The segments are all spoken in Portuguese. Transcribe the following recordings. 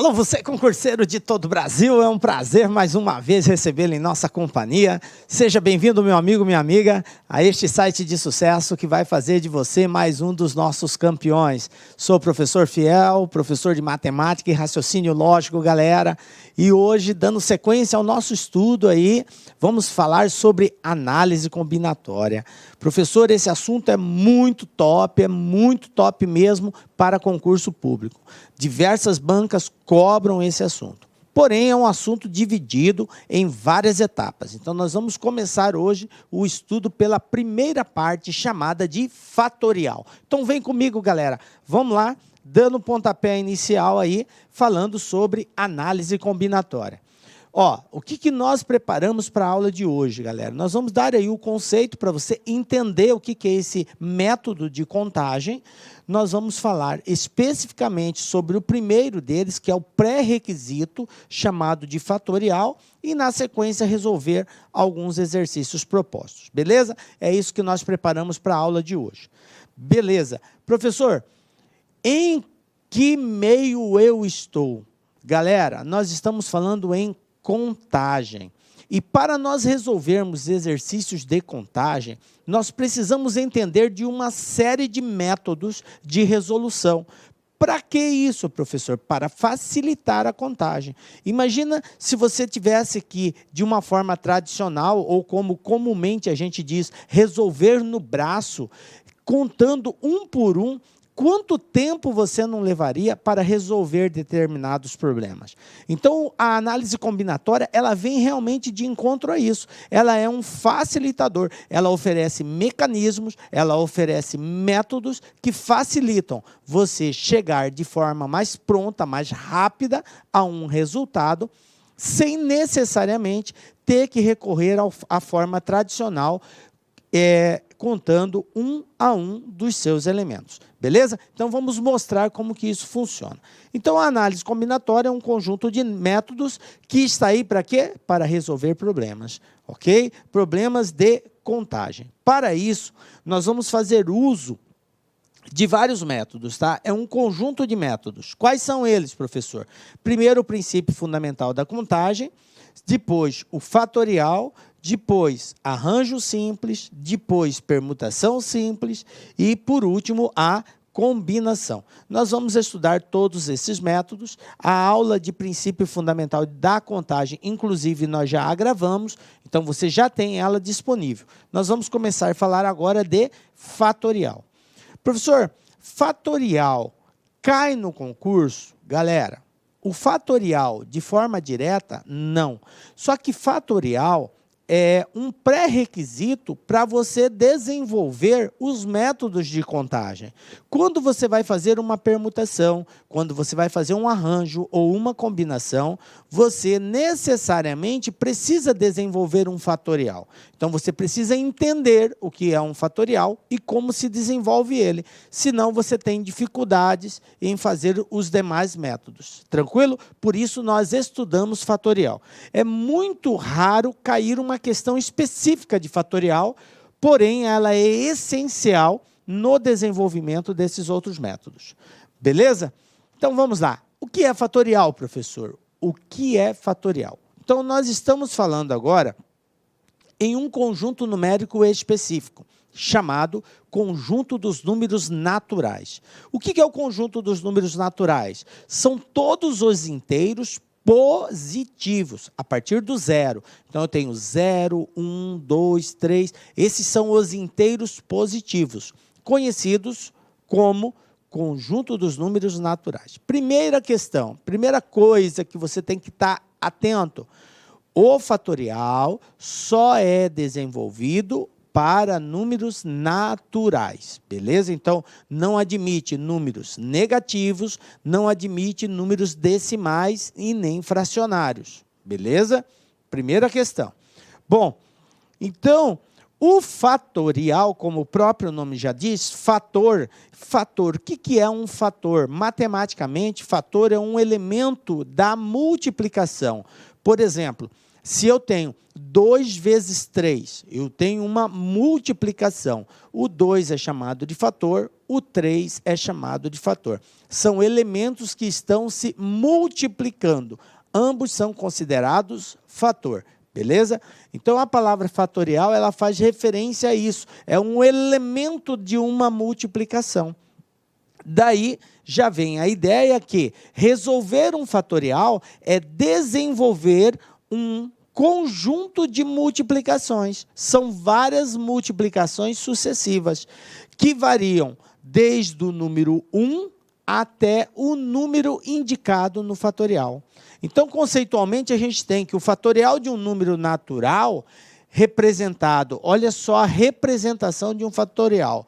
Alô, você concurseiro de todo o Brasil, é um prazer mais uma vez recebê-lo em nossa companhia. Seja bem-vindo, meu amigo, minha amiga, a este site de sucesso que vai fazer de você mais um dos nossos campeões. Sou professor Fiel, professor de matemática e raciocínio lógico, galera. E hoje, dando sequência ao nosso estudo aí, vamos falar sobre análise combinatória. Professor, esse assunto é muito top mesmo para concurso público. Diversas bancas cobram esse assunto. Porém, é um assunto dividido em várias etapas. Então, nós vamos começar hoje o estudo pela primeira parte, chamada de fatorial. Então, vem comigo, galera. Vamos lá, dando um pontapé inicial aí, falando sobre análise combinatória. Ó, o que nós preparamos para a aula de hoje, galera? Nós vamos dar aí o conceito para você entender o que é esse método de contagem. Nós vamos falar especificamente sobre o primeiro deles, que é o pré-requisito, chamado de fatorial, e na sequência resolver alguns exercícios propostos, beleza? É isso que nós preparamos para a aula de hoje. Beleza. Professor, em que meio eu estou? Galera, nós estamos falando em contagem. E para nós resolvermos exercícios de contagem, nós precisamos entender de uma série de métodos de resolução. Para que isso, professor? Para facilitar a contagem. Imagina se você tivesse que, de uma forma tradicional, ou como comumente a gente diz, resolver no braço, contando um por um. Quanto tempo você não levaria para resolver determinados problemas? Então, a análise combinatória, ela vem realmente de encontro a isso. Ela é um facilitador, ela oferece mecanismos, ela oferece métodos que facilitam você chegar de forma mais pronta, mais rápida a um resultado, sem necessariamente ter que recorrer à forma tradicional, contando um a um dos seus elementos. Beleza? Então, vamos mostrar como que isso funciona. Então, a análise combinatória é um conjunto de métodos que está aí para quê? Para resolver problemas, ok? Problemas de contagem. Para isso, nós vamos fazer uso de vários métodos, tá? É um conjunto de métodos. Quais são eles, professor? Primeiro, o princípio fundamental da contagem, depois, o fatorial, depois, arranjo simples, depois, permutação simples e, por último, a combinação. Nós vamos estudar todos esses métodos. A aula de princípio fundamental da contagem, inclusive, nós já a gravamos, então você já tem ela disponível. Nós vamos começar a falar agora de fatorial. Professor, fatorial cai no concurso? Galera, o fatorial, de forma direta, não. Só que fatorial é um pré-requisito para você desenvolver os métodos de contagem. Quando você vai fazer uma permutação, quando você vai fazer um arranjo ou uma combinação, você necessariamente precisa desenvolver um fatorial. Então, você precisa entender o que é um fatorial e como se desenvolve ele. Senão, você tem dificuldades em fazer os demais métodos. Tranquilo? Por isso, nós estudamos fatorial. É muito raro cair uma questão específica de fatorial, porém, ela é essencial no desenvolvimento desses outros métodos. Beleza? Então, vamos lá. O que é fatorial, professor? O que é fatorial? Então, nós estamos falando agora em um conjunto numérico específico, chamado conjunto dos números naturais. O que é o conjunto dos números naturais? São todos os inteiros positivos, a partir do zero. Então, eu tenho 0, 1, 2, 3. Esses são os inteiros positivos, conhecidos como conjunto dos números naturais. Primeira questão, primeira coisa que você tem que estar atento. O fatorial só é desenvolvido para números naturais, beleza? Então, não admite números negativos, não admite números decimais e nem fracionários, beleza? Primeira questão. Bom, então, o fatorial, como o próprio nome já diz, fator, o que é um fator? Matematicamente, fator é um elemento da multiplicação. Por exemplo, se eu tenho 2 vezes 3, eu tenho uma multiplicação. O 2 é chamado de fator, o 3 é chamado de fator. São elementos que estão se multiplicando. Ambos são considerados fator. Beleza? Então, a palavra fatorial, ela faz referência a isso. É um elemento de uma multiplicação. Daí, já vem a ideia que resolver um fatorial é desenvolver um conjunto de multiplicações. São várias multiplicações sucessivas, que variam desde o número 1 até o número indicado no fatorial. Então, conceitualmente, a gente tem que o fatorial de um número natural representado, olha só a representação de um fatorial,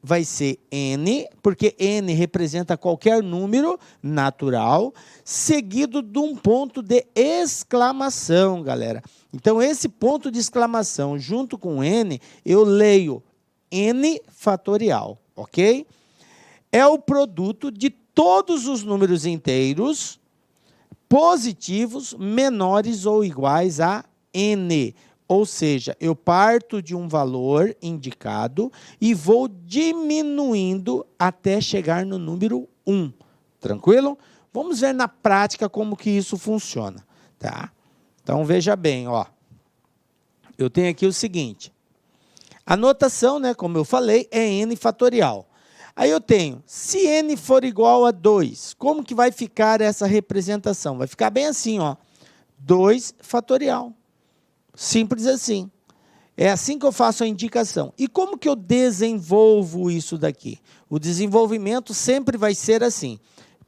vai ser n, porque n representa qualquer número natural, seguido de um ponto de exclamação, galera. Então, esse ponto de exclamação junto com n, eu leio n fatorial, ok? É o produto de todos os números inteiros positivos menores ou iguais a n. Ou seja, eu parto de um valor indicado e vou diminuindo até chegar no número 1. Tranquilo? Vamos ver na prática como que isso funciona. Tá? Então, veja bem, ó. Eu tenho aqui o seguinte. A notação, né, como eu falei, é n fatorial. Aí eu tenho, se n for igual a 2, como que vai ficar essa representação? Vai ficar bem assim, ó, 2 fatorial. Simples assim. É assim que eu faço a indicação. E como que eu desenvolvo isso daqui? O desenvolvimento sempre vai ser assim.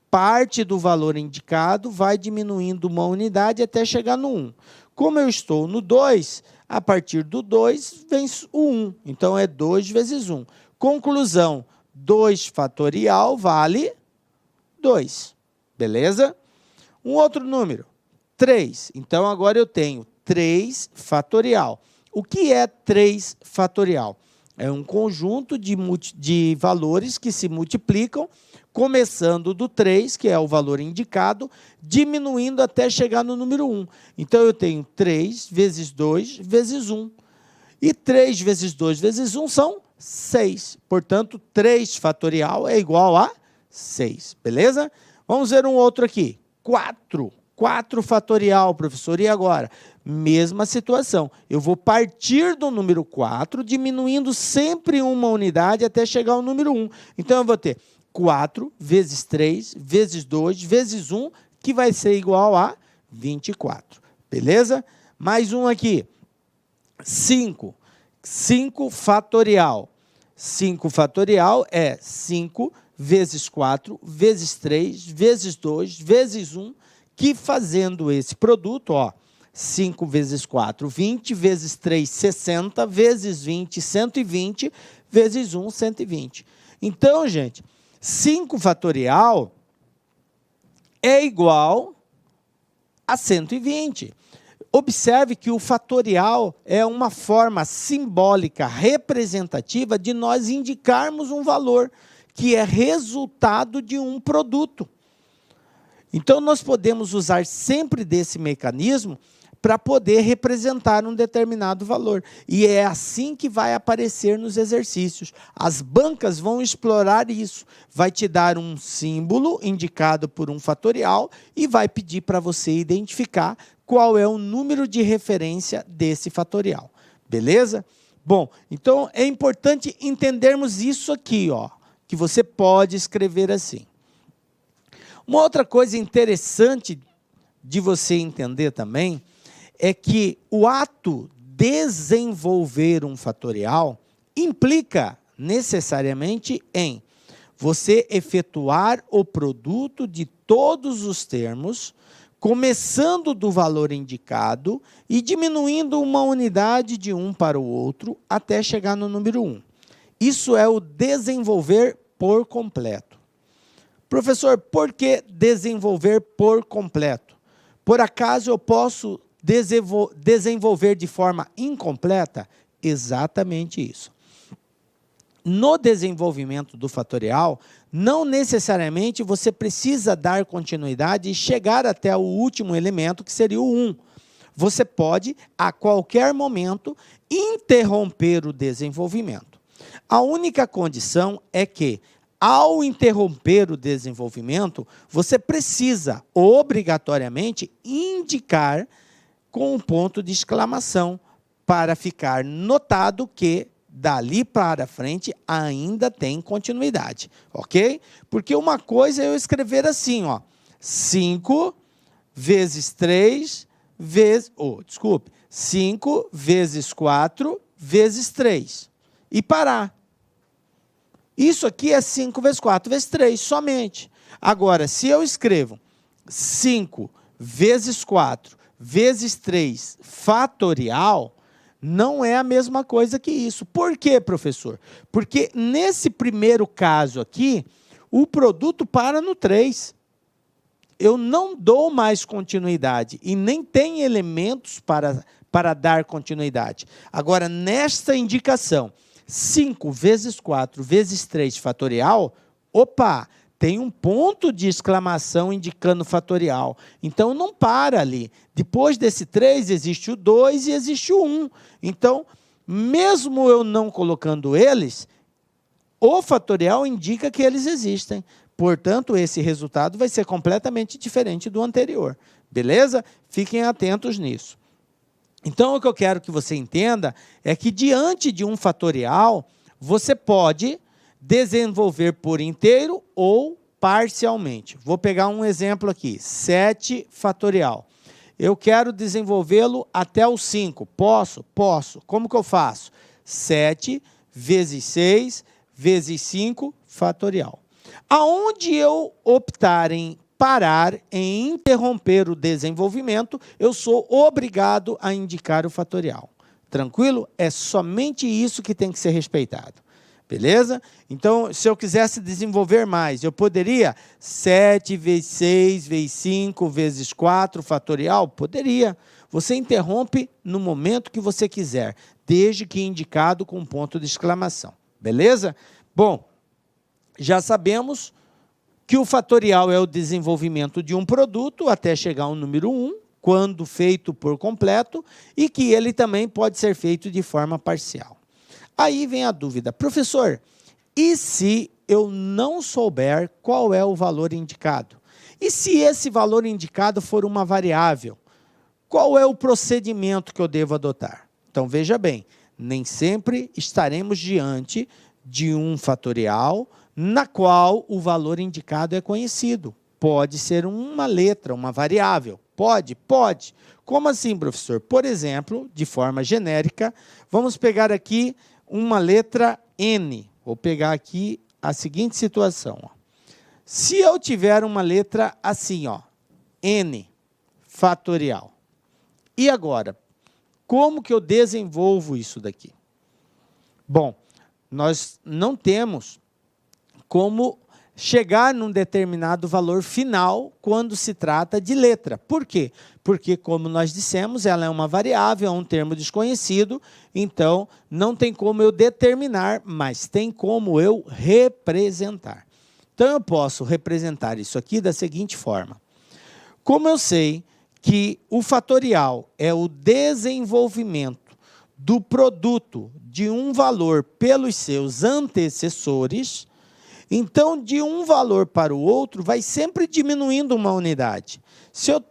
Parte do valor indicado vai diminuindo uma unidade até chegar no 1. Como eu estou no 2, a partir do 2 vem o 1. Então, é 2 vezes 1. Conclusão, 2 fatorial vale 2. Beleza? Um outro número, 3. Então, agora eu tenho 3 fatorial. O que é 3 fatorial? É um conjunto de valores que se multiplicam, começando do 3, que é o valor indicado, diminuindo até chegar no número 1. Então, eu tenho 3 vezes 2 vezes 1. E 3 vezes 2 vezes 1 são 6. Portanto, 3 fatorial é igual a 6. Beleza? Vamos ver um outro aqui. 4. 4 fatorial, professor. E agora? Mesma situação. Eu vou partir do número 4, diminuindo sempre uma unidade até chegar ao número 1. Então, eu vou ter 4 vezes 3 vezes 2 vezes 1, que vai ser igual a 24. Beleza? Mais um aqui. 5. 5 fatorial. 5 fatorial é 5 vezes 4 vezes 3 vezes 2 vezes 1, que fazendo esse produto, ó, 5 vezes 4, 20, vezes 3, 60, vezes 20, 120, vezes 1, 120. Então, gente, 5 fatorial é igual a 120. Observe que o fatorial é uma forma simbólica, representativa, de nós indicarmos um valor, que é resultado de um produto. Então, nós podemos usar sempre desse mecanismo para poder representar um determinado valor. E é assim que vai aparecer nos exercícios. As bancas vão explorar isso. Vai te dar um símbolo indicado por um fatorial e vai pedir para você identificar qual é o número de referência desse fatorial. Beleza? Bom, então é importante entendermos isso aqui, ó, que você pode escrever assim. Uma outra coisa interessante de você entender também é que o ato desenvolver um fatorial implica necessariamente em você efetuar o produto de todos os termos, começando do valor indicado e diminuindo uma unidade de um para o outro até chegar no número 1. Isso é o desenvolver por completo. Professor, por que desenvolver por completo? Por acaso eu posso desenvolver de forma incompleta? Exatamente isso. No desenvolvimento do fatorial, não necessariamente você precisa dar continuidade e chegar até o último elemento, que seria o 1. Você pode, a qualquer momento, interromper o desenvolvimento. A única condição é que ao interromper o desenvolvimento, você precisa, obrigatoriamente, indicar com um ponto de exclamação, para ficar notado que, dali para frente, ainda tem continuidade, ok? Porque uma coisa é eu escrever assim, ó, 5 vezes 3 vezes... 5 vezes 4 vezes 3. E parar. Isso aqui é 5 vezes 4 vezes 3, somente. Agora, se eu escrevo 5 vezes 4 vezes 3 fatorial, não é a mesma coisa que isso. Por quê, professor? Porque nesse primeiro caso aqui, o produto para no 3. Eu não dou mais continuidade e nem tem elementos para dar continuidade. Agora, nesta indicação, 5 vezes 4 vezes 3 fatorial, opa, tem um ponto de exclamação indicando fatorial. Então, não para ali. Depois desse 3, existe o 2 e existe o 1. Então, mesmo eu não colocando eles, o fatorial indica que eles existem. Portanto, esse resultado vai ser completamente diferente do anterior. Beleza? Fiquem atentos nisso. Então, o que eu quero que você entenda é que, diante de um fatorial, você pode desenvolver por inteiro ou parcialmente. Vou pegar um exemplo aqui, 7 fatorial. Eu quero desenvolvê-lo até o 5. Posso? Posso. Como que eu faço? 7 vezes 6 vezes 5 fatorial. Aonde eu optar em parar, em interromper o desenvolvimento, eu sou obrigado a indicar o fatorial. Tranquilo? É somente isso que tem que ser respeitado. Beleza? Então, se eu quisesse desenvolver mais, eu poderia 7 vezes 6 vezes 5 vezes 4 fatorial? Poderia. Você interrompe no momento que você quiser, desde que indicado com um ponto de exclamação. Beleza? Bom, já sabemos que o fatorial é o desenvolvimento de um produto até chegar ao número 1, quando feito por completo, e que ele também pode ser feito de forma parcial. Aí vem a dúvida, professor, e se eu não souber qual é o valor indicado? E se esse valor indicado for uma variável? Qual é o procedimento que eu devo adotar? Então, veja bem, nem sempre estaremos diante de um fatorial na qual o valor indicado é conhecido. Pode ser uma letra, uma variável. Pode? Pode. Como assim, professor? Por exemplo, de forma genérica, vamos pegar aqui uma letra N. Vou pegar aqui a seguinte situação. Ó. Se eu tiver uma letra assim, ó, N fatorial. E agora, como que eu desenvolvo isso daqui? Bom, nós não temos como chegar num determinado valor final quando se trata de letra. Por quê? Porque, como nós dissemos, ela é uma variável, é um termo desconhecido, então não tem como eu determinar, mas tem como eu representar. Então, eu posso representar isso aqui da seguinte forma. Como eu sei que o fatorial é o desenvolvimento do produto de um valor pelos seus antecessores, então, de um valor para o outro, vai sempre diminuindo uma unidade. Se eu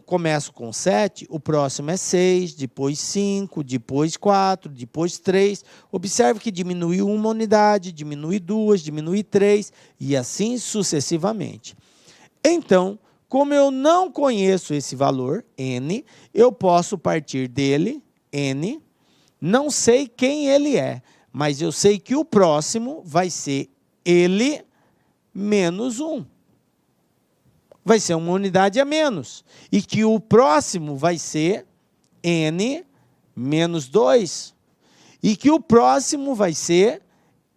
começo com 7, o próximo é 6, depois 5, depois 4, depois 3. Observe que diminuiu uma unidade, diminui 2, diminui 3, e assim sucessivamente. Então, como eu não conheço esse valor, n, eu posso partir dele, n, não sei quem ele é, mas eu sei que o próximo vai ser ele menos 1. Vai ser uma unidade a menos. E que o próximo vai ser n menos 2. E que o próximo vai ser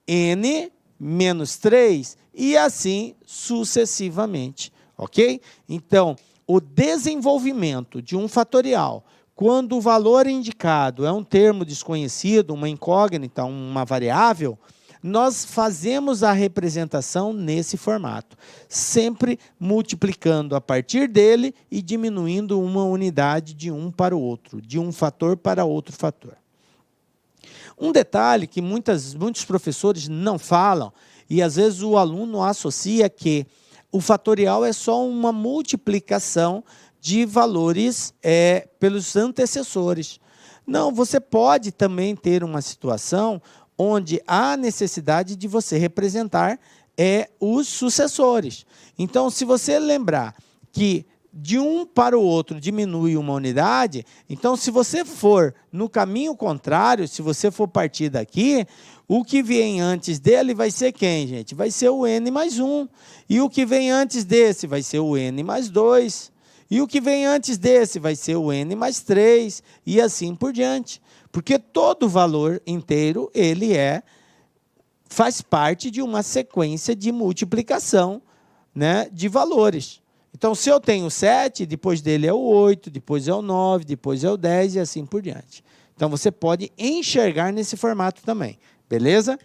n menos 3. E assim sucessivamente. Ok? Então, o desenvolvimento de um fatorial, quando o valor indicado é um termo desconhecido, uma incógnita, uma variável, nós fazemos a representação nesse formato, sempre multiplicando a partir dele e diminuindo uma unidade de um para o outro, de um fator para outro fator. Um detalhe que muitos professores não falam E, às vezes, o aluno associa que o fatorial é só uma multiplicação de valores pelos antecessores. Não, você pode também ter uma situação onde há necessidade de você representar os sucessores. Então, se você lembrar que de um para o outro diminui uma unidade, então, se você for no caminho contrário, se você for partir daqui, o que vem antes dele vai ser quem, gente? Vai ser o n mais 1. E o que vem antes desse vai ser o n mais 2. E o que vem antes desse vai ser o n mais 3. E assim por diante. Porque todo valor inteiro, ele faz parte de uma sequência de multiplicação, né, de valores. Então, se eu tenho 7, depois dele é o 8, depois é o 9, depois é o 10 e assim por diante. Então, você pode enxergar nesse formato também. Beleza?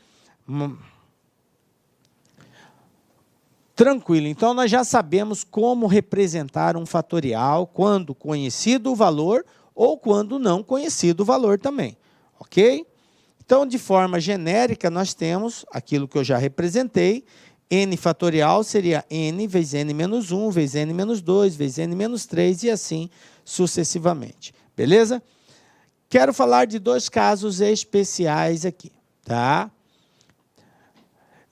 Tranquilo. Então, nós já sabemos como representar um fatorial quando conhecido o valor ou quando não conhecido o valor também. Ok? Então, de forma genérica, nós temos aquilo que eu já representei. N fatorial seria n vezes n menos 1, vezes n menos 2, vezes n menos 3 e assim sucessivamente. Beleza? Quero falar de 2 casos especiais aqui. Tá?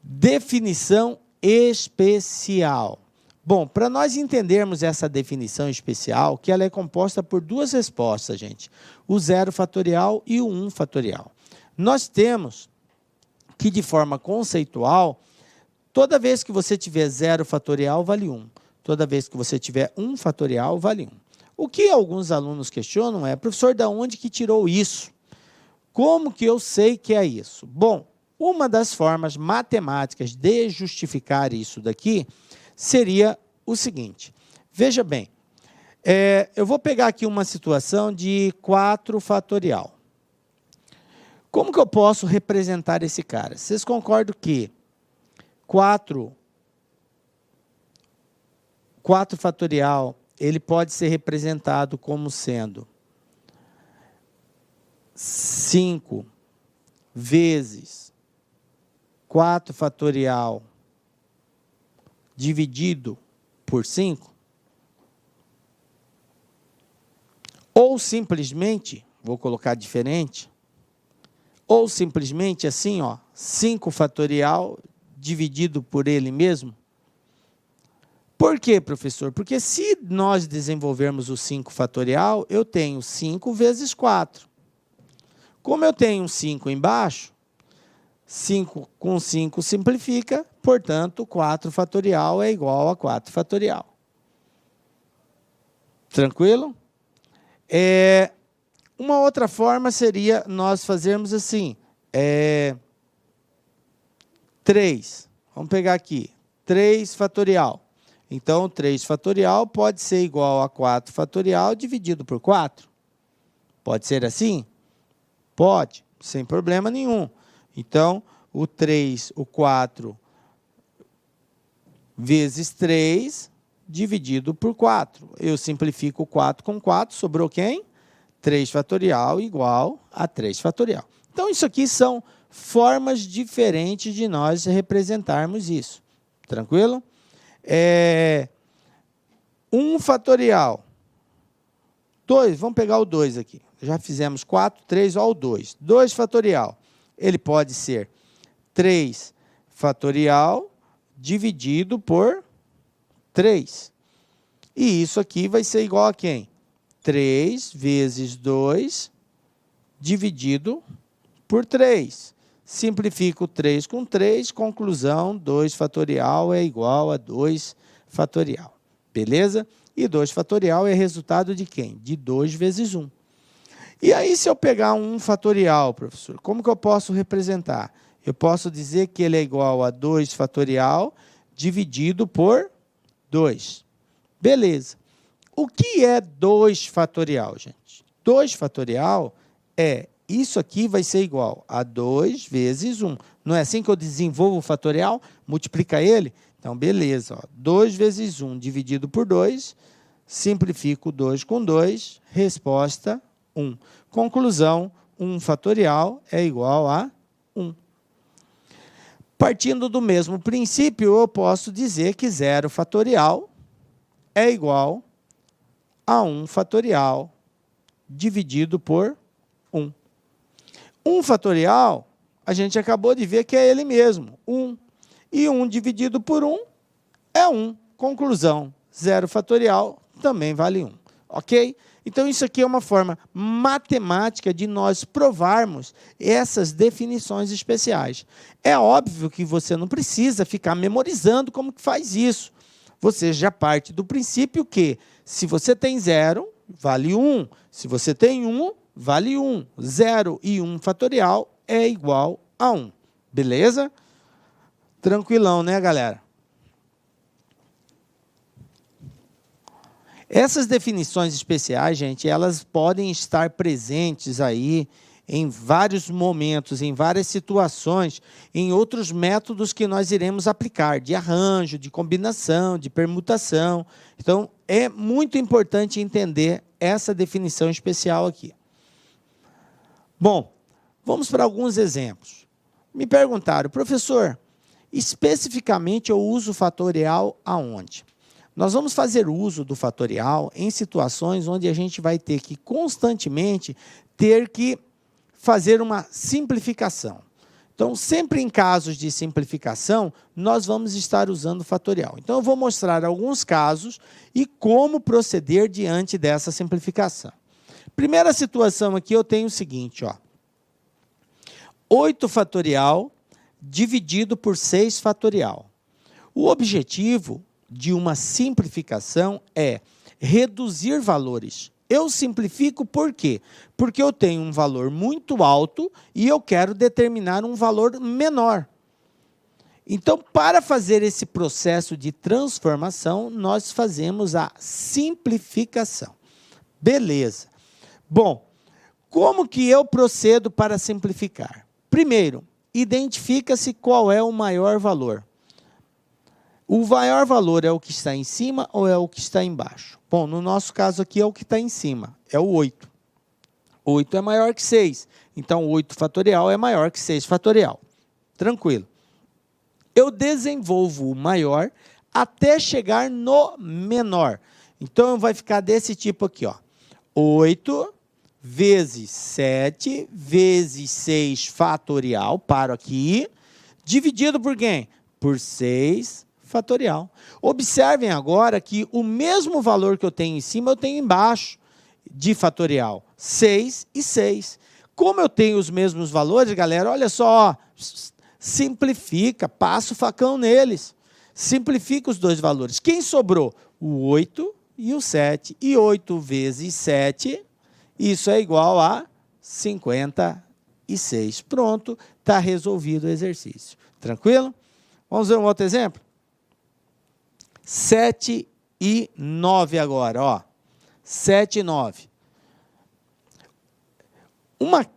Definição especial. Bom, para nós entendermos essa definição especial, que ela é composta por 2 respostas, gente. O 0 fatorial e o 1 fatorial. Nós temos que, de forma conceitual, toda vez que você tiver 0 fatorial, vale 1. Toda vez que você tiver 1 fatorial, vale 1. O que alguns alunos questionam é, professor, de onde que tirou isso? Como que eu sei que é isso? Bom, uma das formas matemáticas de justificar isso daqui seria o seguinte. Veja bem, eu vou pegar aqui uma situação de 4 fatorial. Como que eu posso representar esse cara? Vocês concordam que 4 fatorial, ele pode ser representado como sendo 5 vezes 4 fatorial dividido por 5? Ou simplesmente, vou colocar diferente, ou simplesmente assim, ó, 5 fatorial dividido por ele mesmo? Por quê, professor? Porque se nós desenvolvermos o 5 fatorial, eu tenho 5 vezes 4. Como eu tenho um 5 embaixo, 5 com 5 simplifica, portanto, 4 fatorial é igual a 4 fatorial. Tranquilo? Uma outra forma seria nós fazermos assim, 3. Vamos pegar aqui, 3 fatorial. Então, 3 fatorial pode ser igual a 4 fatorial dividido por 4. Pode ser assim? Pode, sem problema nenhum. Então, o 4 vezes 3 dividido por 4. Eu simplifico 4 com 4, sobrou quem? 3 fatorial igual a 3 fatorial. Então, isso aqui são formas diferentes de nós representarmos isso. Tranquilo? 1 fatorial. 2, vamos pegar o 2 aqui. Já fizemos 4, 3, ó, o 2. 2 fatorial. Ele pode ser 3 fatorial dividido por 3. E isso aqui vai ser igual a quem? 3 vezes 2 dividido por 3. Simplifico 3 com 3, conclusão, 2 fatorial é igual a 2 fatorial. Beleza? E 2 fatorial é resultado de quem? De 2 vezes 1. E aí, se eu pegar um 1 fatorial, professor, como que eu posso representar? Eu posso dizer que ele é igual a 2 fatorial dividido por 2. Beleza. O que é 2 fatorial, gente? 2 fatorial isso aqui vai ser igual a 2 vezes 1. Não é assim que eu desenvolvo o fatorial? Multiplica ele? Então, beleza. Ó, 2 vezes 1 dividido por 2, simplifico 2 com 2, resposta 1. Conclusão, 1 fatorial é igual a 1. Partindo do mesmo princípio, eu posso dizer que 0 fatorial é igual a 1 fatorial dividido por 1. 1 fatorial, a gente acabou de ver que é ele mesmo, 1. E 1 dividido por 1 é 1. Conclusão, 0 fatorial também vale 1. Ok? Então, isso aqui é uma forma matemática de nós provarmos essas definições especiais. É óbvio que você não precisa ficar memorizando como que faz isso. Você já parte do princípio que, se você tem 0, vale 1. Se você tem 1, vale 1. 0 e 1 fatorial é igual a 1. Beleza? Tranquilão, né, galera? Essas definições especiais, gente, elas podem estar presentes aí em vários momentos, em várias situações, em outros métodos que nós iremos aplicar, de arranjo, de combinação, de permutação. Então, é muito importante entender essa definição especial aqui. Bom, vamos para alguns exemplos. Me perguntaram, professor, especificamente eu uso fatorial aonde? Nós vamos fazer uso do fatorial em situações onde a gente vai ter que constantemente ter que fazer uma simplificação. Então, sempre em casos de simplificação, nós vamos estar usando o fatorial. Então, eu vou mostrar alguns casos e como proceder diante dessa simplificação. Primeira situação aqui, eu tenho o seguinte, ó. 8 fatorial dividido por 6 fatorial. O objetivo de uma simplificação é reduzir valores. Eu simplifico por quê? Porque eu tenho um valor muito alto e eu quero determinar um valor menor. Então, para fazer esse processo de transformação, nós fazemos a simplificação. Beleza. Bom, como que eu procedo para simplificar? Primeiro, identifica-se qual é o maior valor. O maior valor é o que está em cima ou é o que está embaixo? Bom, no nosso caso aqui é o que está em cima, é o 8. 8 é maior que 6, então 8 fatorial é maior que 6 fatorial. Tranquilo. Eu desenvolvo o maior até chegar no menor. Então, vai ficar desse tipo aqui, ó. 8 vezes 7 vezes 6 fatorial, paro aqui, dividido por quem? Por 6 fatorial. Observem agora que o mesmo valor que eu tenho em cima, eu tenho embaixo de fatorial. 6 e 6. Como eu tenho os mesmos valores, galera, olha só, ó, simplifica, passa o facão neles. Simplifica os dois valores. Quem sobrou? O 8 e o 7. E 8 vezes 7, isso é igual a 56. Pronto, está resolvido o exercício. Tranquilo? Vamos ver um outro exemplo? 7 e 9 agora, ó. 7 e 9.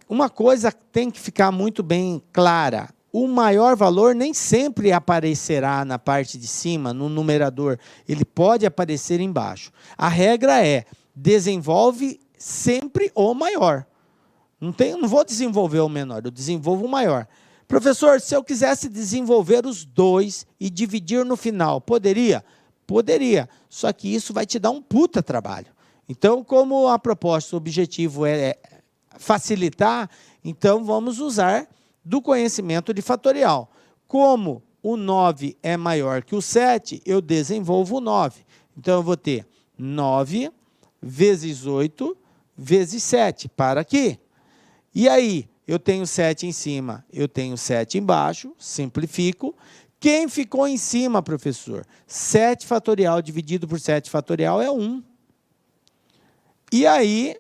Uma coisa tem que ficar muito bem clara. O maior valor nem sempre aparecerá na parte de cima, no numerador. Ele pode aparecer embaixo. A regra é, desenvolve sempre o maior. Não vou desenvolver o menor, eu desenvolvo o maior. Professor, se eu quisesse desenvolver os dois e dividir no final, poderia? Poderia, só que isso vai te dar um puta trabalho. Então, como a proposta, o objetivo é facilitar, então vamos usar do conhecimento de fatorial. Como o 9 é maior que o 7, eu desenvolvo o 9. Então, eu vou ter 9 vezes 8 vezes 7, para aqui. E aí, eu tenho 7 em cima, eu tenho 7 embaixo, simplifico. Quem ficou em cima, professor? 7 fatorial dividido por 7 fatorial é 1. E aí,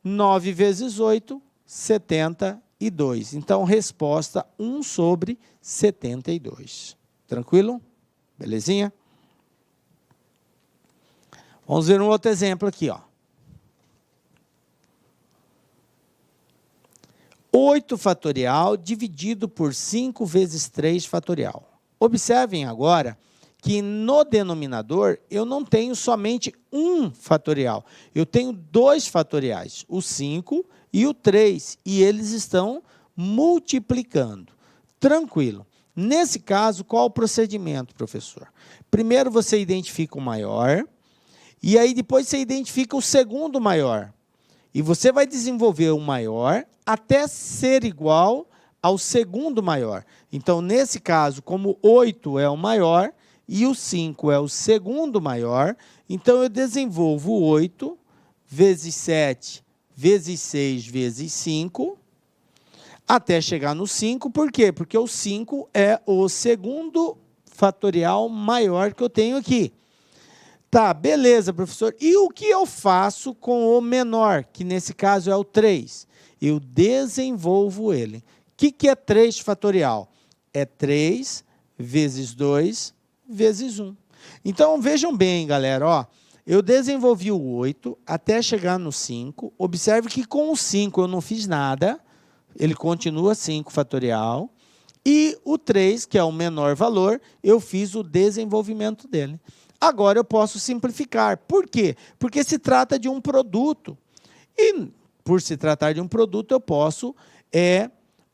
9 vezes 8, 72. Então, resposta 1 sobre 72. Tranquilo? Belezinha? Vamos ver um outro exemplo aqui, ó. 8 fatorial dividido por 5 vezes 3 fatorial. Observem agora que no denominador eu não tenho somente um fatorial. Eu tenho 2 fatoriais, o 5 e o 3, e eles estão multiplicando. Tranquilo. Nesse caso, qual o procedimento, professor? Primeiro você identifica o maior, e aí depois você identifica o segundo maior. E você vai desenvolver o maior até ser igual ao segundo maior. Então, nesse caso, como 8 é o maior e o 5 é o segundo maior, então eu desenvolvo 8 vezes 7 vezes 6 vezes 5, até chegar no 5. Por quê? Porque o 5 é o segundo fatorial maior que eu tenho aqui. Tá, beleza, professor. E o que eu faço com o menor, que nesse caso é o 3? Eu desenvolvo ele. O que é 3 fatorial? É 3 vezes 2 vezes 1. Então, vejam bem, galera, ó, eu desenvolvi o 8 até chegar no 5. Observe que com o 5 eu não fiz nada, ele continua 5 fatorial. E o 3, que é o menor valor, eu fiz o desenvolvimento dele. Agora eu posso simplificar. Por quê? Porque se trata de um produto. E, por se tratar de um produto, eu posso,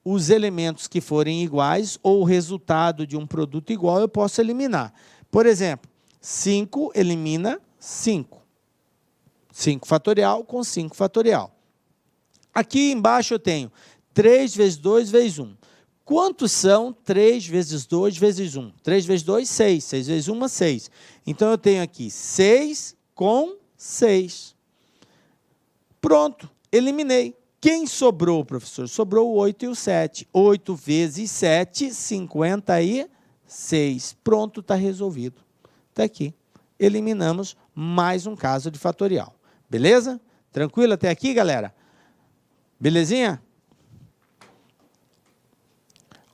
os elementos que forem iguais ou o resultado de um produto igual, eu posso eliminar. Por exemplo, 5 elimina 5. 5 fatorial com 5 fatorial. Aqui embaixo eu tenho 3 vezes 2 vezes 1. Quantos são 3 vezes 2 vezes 1? 3 vezes 2, 6. 6 vezes 1, 6. Então, eu tenho aqui 6 com 6. Pronto, eliminei. Quem sobrou, professor? Sobrou o 8 e o 7. 8 vezes 7, 56. Pronto, está resolvido. Está aqui. Eliminamos mais um caso de fatorial. Beleza? Tranquilo até aqui, galera? Belezinha?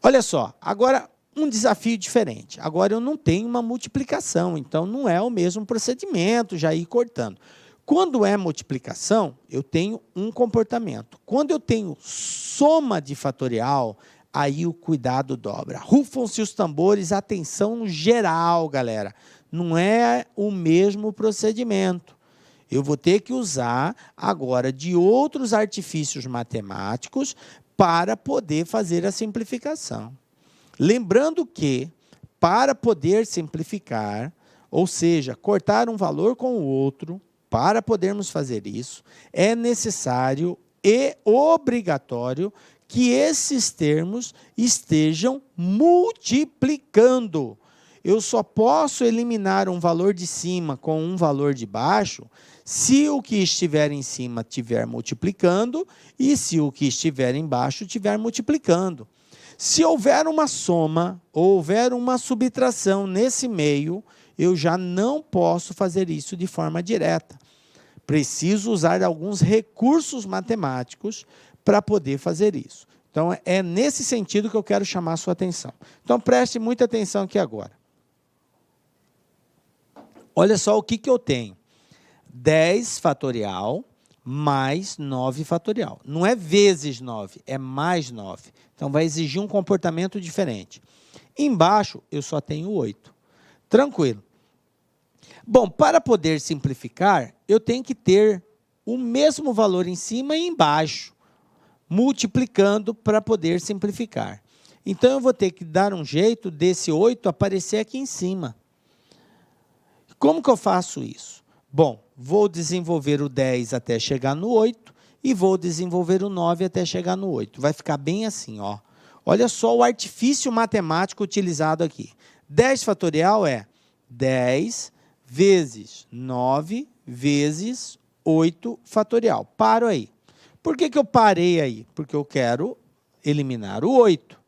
Olha só, agora um desafio diferente. Agora eu não tenho uma multiplicação, então não é o mesmo procedimento, já ir cortando. Quando é multiplicação, eu tenho um comportamento. Quando eu tenho soma de fatorial, aí o cuidado dobra. Rufam-se os tambores, atenção geral, galera. Não é o mesmo procedimento. Eu vou ter que usar agora de outros artifícios matemáticos para poder fazer a simplificação. Lembrando que, para poder simplificar, ou seja, cortar um valor com o outro, para podermos fazer isso, é necessário e obrigatório que esses termos estejam multiplicando. Eu só posso eliminar um valor de cima com um valor de baixo se o que estiver em cima estiver multiplicando e se o que estiver embaixo estiver multiplicando. Se houver uma soma ou houver uma subtração nesse meio, eu já não posso fazer isso de forma direta. Preciso usar alguns recursos matemáticos para poder fazer isso. Então, é nesse sentido que eu quero chamar a sua atenção. Então, preste muita atenção aqui agora. Olha só o que eu tenho. 10 fatorial mais 9 fatorial. Não é vezes 9, é mais 9. Então, vai exigir um comportamento diferente. Embaixo, eu só tenho 8. Tranquilo. Bom, para poder simplificar, eu tenho que ter o mesmo valor em cima e embaixo, multiplicando para poder simplificar. Então, eu vou ter que dar um jeito desse 8 aparecer aqui em cima. Como que eu faço isso? Bom, vou desenvolver o 10 até chegar no 8 e vou desenvolver o 9 até chegar no 8. Vai ficar bem assim, ó. Olha só o artifício matemático utilizado aqui. 10 fatorial é 10 vezes 9 vezes 8 fatorial. Paro aí. Por que eu parei aí? Porque eu quero eliminar o 8.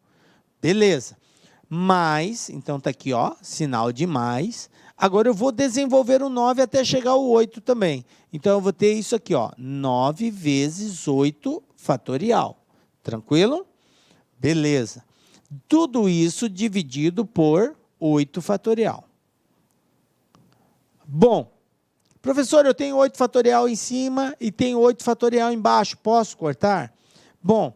Beleza. Mais, então está aqui, ó, sinal de mais. Agora eu vou desenvolver o 9 até chegar ao 8 também. Então, eu vou ter isso aqui, ó, 9 vezes 8 fatorial. Tranquilo? Beleza. Tudo isso dividido por 8 fatorial. Bom, professor, eu tenho 8 fatorial em cima e tenho 8 fatorial embaixo. Posso cortar? Bom,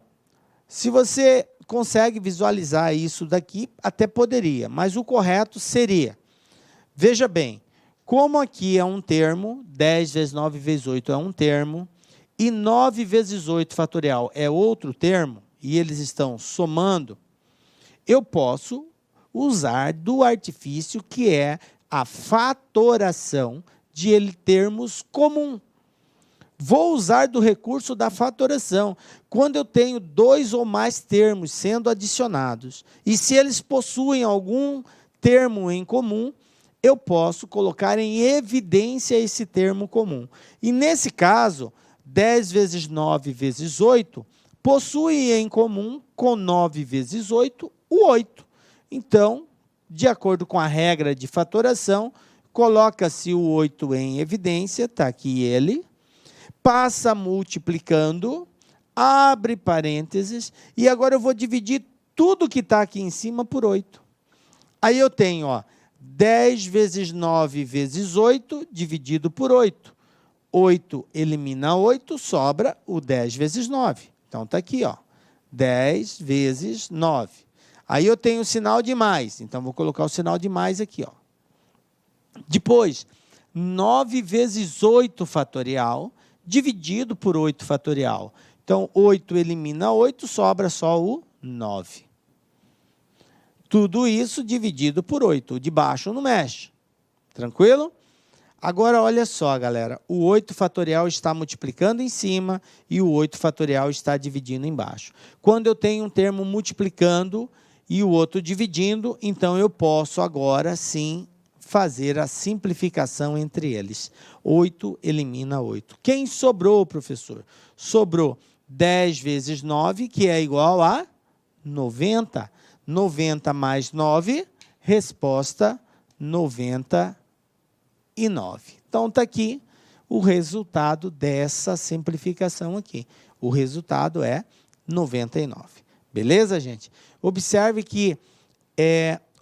se você consegue visualizar isso daqui, até poderia, mas o correto seria, veja bem, como aqui é um termo, 10 vezes 9 vezes 8 é um termo, e 9 vezes 8 fatorial é outro termo, e eles estão somando, eu posso usar do artifício que é a fatoração de termos comum. Vou usar do recurso da fatoração, quando eu tenho 2 ou mais termos sendo adicionados, e se eles possuem algum termo em comum, eu posso colocar em evidência esse termo comum. E nesse caso, 10 vezes 9 vezes 8, possui em comum com 9 vezes 8, o 8. Então, de acordo com a regra de fatoração, coloca-se o 8 em evidência, está aqui ele, passa multiplicando, abre parênteses, e agora eu vou dividir tudo que está aqui em cima por 8. Aí eu tenho, 10 vezes 9 vezes 8, dividido por 8. 8 elimina 8, sobra o 10 vezes 9. Então, está aqui, 10 vezes 9. Aí eu tenho o sinal de mais, então vou colocar o sinal de mais aqui. Depois, 9 vezes 8 fatorial, dividido por 8 fatorial. Então, 8 elimina 8, sobra só o 9. Tudo isso dividido por 8. O de baixo não mexe. Tranquilo? Agora, olha só, galera. O 8 fatorial está multiplicando em cima e o 8 fatorial está dividindo embaixo. Quando eu tenho um termo multiplicando e o outro dividindo, então eu posso agora, sim, fazer a simplificação entre eles. 8 elimina 8. Quem sobrou, professor? Sobrou 10 vezes 9, que é igual a 90. 90 mais 9, resposta 99. Então, está aqui o resultado dessa simplificação aqui. O resultado é 99. Beleza, gente? Observe que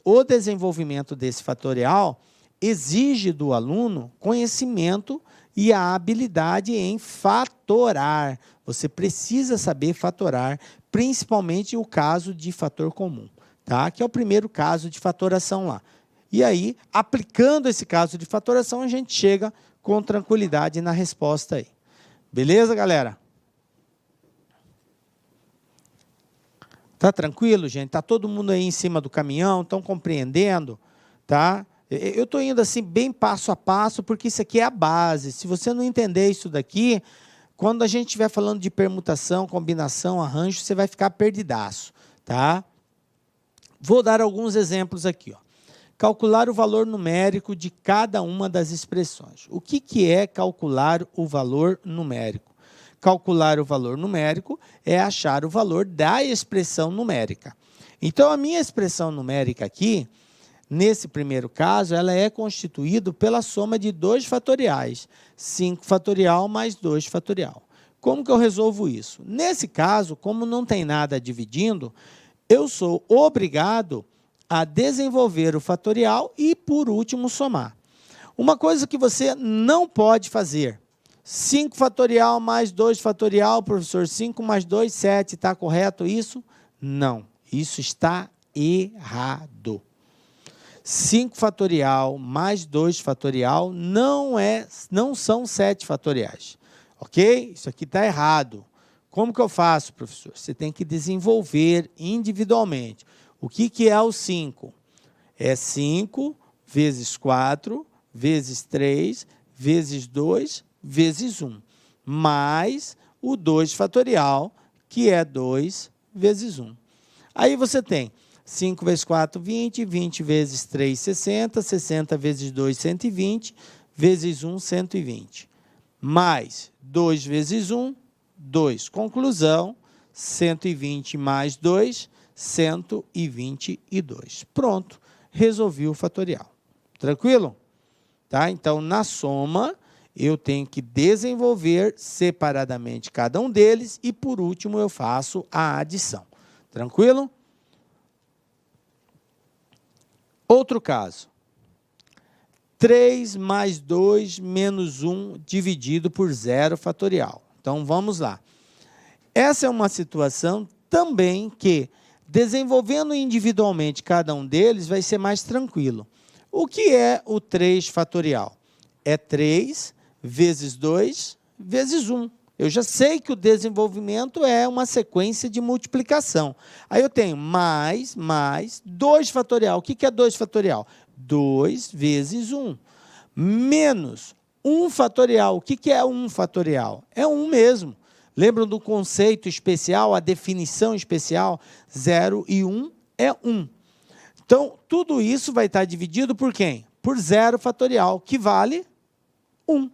o desenvolvimento desse fatorial exige do aluno conhecimento e a habilidade em fatorar. Você precisa saber fatorar, principalmente o caso de fator comum, tá? Que é o primeiro caso de fatoração lá. E aí, aplicando esse caso de fatoração, a gente chega com tranquilidade na resposta aí. Beleza, galera? Tá tranquilo, gente? Tá todo mundo aí em cima do caminhão? Estão compreendendo? Tá? Eu estou indo assim bem passo a passo, porque isso aqui é a base. Se você não entender isso daqui, quando a gente estiver falando de permutação, combinação, arranjo, você vai ficar perdidaço. Tá? Vou dar alguns exemplos aqui. Calcular o valor numérico de cada uma das expressões. O que é calcular o valor numérico? Calcular o valor numérico é achar o valor da expressão numérica. Então, a minha expressão numérica aqui, nesse primeiro caso, ela é constituída pela soma de 2 fatoriais, 5 fatorial mais 2 fatorial. Como que eu resolvo isso? Nesse caso, como não tem nada dividindo, eu sou obrigado a desenvolver o fatorial e, por último, somar. Uma coisa que você não pode fazer, 5 fatorial mais 2 fatorial, professor, 5 mais 2, 7, está correto isso? Não, isso está errado. 5 fatorial mais 2 fatorial não são 7 fatoriais, ok? Isso aqui está errado. Como que eu faço, professor? Você tem que desenvolver individualmente. O que é o 5? É 5 vezes 4, vezes 3, vezes 2, vezes 1, mais o 2 fatorial, que é 2 vezes 1. Aí você tem 5 vezes 4, 20, 20 vezes 3, 60, 60 vezes 2, 120, vezes 1, 120. Mais 2 vezes 1, 2. Conclusão, 120 mais 2, 122. Pronto, resolvi o fatorial. Tranquilo? Tá? Então, na soma, eu tenho que desenvolver separadamente cada um deles e, por último, eu faço a adição. Tranquilo? Outro caso. 3 mais 2 menos 1 dividido por 0 fatorial. Então, vamos lá. Essa é uma situação também que, desenvolvendo individualmente cada um deles, vai ser mais tranquilo. O que é o 3 fatorial? É 3 vezes 2 vezes 1. Eu já sei que o desenvolvimento é uma sequência de multiplicação. Aí eu tenho mais 2 fatorial. O que é 2 fatorial? 2 vezes 1. Menos 1 fatorial. O que é 1 fatorial? É 1 mesmo. Lembram do conceito especial, a definição especial? 0 e 1 é 1. Então, tudo isso vai estar dividido por quem? Por 0 fatorial, que vale 1.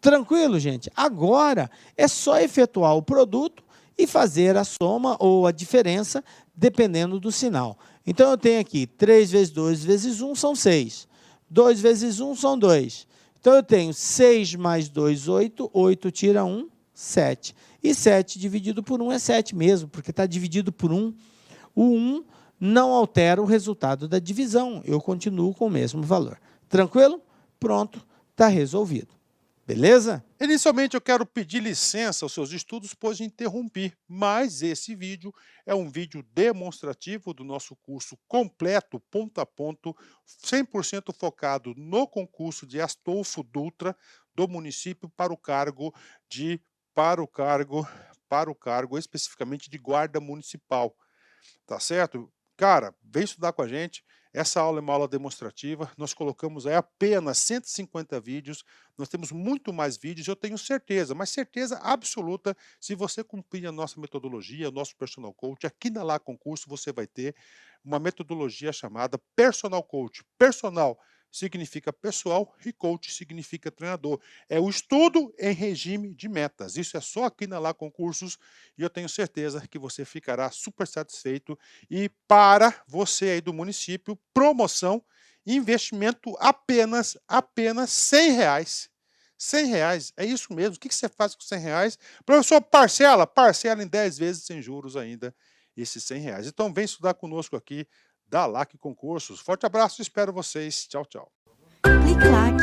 Tranquilo, gente? Agora é só efetuar o produto e fazer a soma ou a diferença, dependendo do sinal. Então, eu tenho aqui 3 vezes 2 vezes 1 são 6. 2 vezes 1 são 2. Então, eu tenho 6 mais 2, 8. 8 tira 1, 7. E 7 dividido por 1 é 7 mesmo, porque está dividido por 1. O 1 não altera o resultado da divisão. Eu continuo com o mesmo valor. Tranquilo? Pronto, está resolvido. Beleza? Inicialmente, eu quero pedir licença aos seus estudos, pois interrompi, mas esse vídeo é um vídeo demonstrativo do nosso curso completo, ponto a ponto, 100% focado no concurso de Astolfo Dutra do município para o cargo especificamente de guarda municipal. Tá certo? Cara, vem estudar com a gente. Essa aula é uma aula demonstrativa. Nós colocamos aí apenas 150 vídeos. Nós temos muito mais vídeos, eu tenho certeza, mas certeza absoluta, se você cumprir a nossa metodologia, o nosso Personal Coach, aqui na Lá Concurso você vai ter uma metodologia chamada Personal Coach. Personal significa pessoal e coach significa treinador. É o estudo em regime de metas. Isso é só aqui na Lá Concursos e eu tenho certeza que você ficará super satisfeito. E para você aí do município, promoção, investimento apenas R$ 100. R$ 100, é isso mesmo. O que você faz com R$ 100? Professor, parcela em 10 vezes sem juros ainda esses R$ 100. Então vem estudar conosco aqui da LAC Concursos. Forte abraço, espero vocês. Tchau, tchau. Clique lá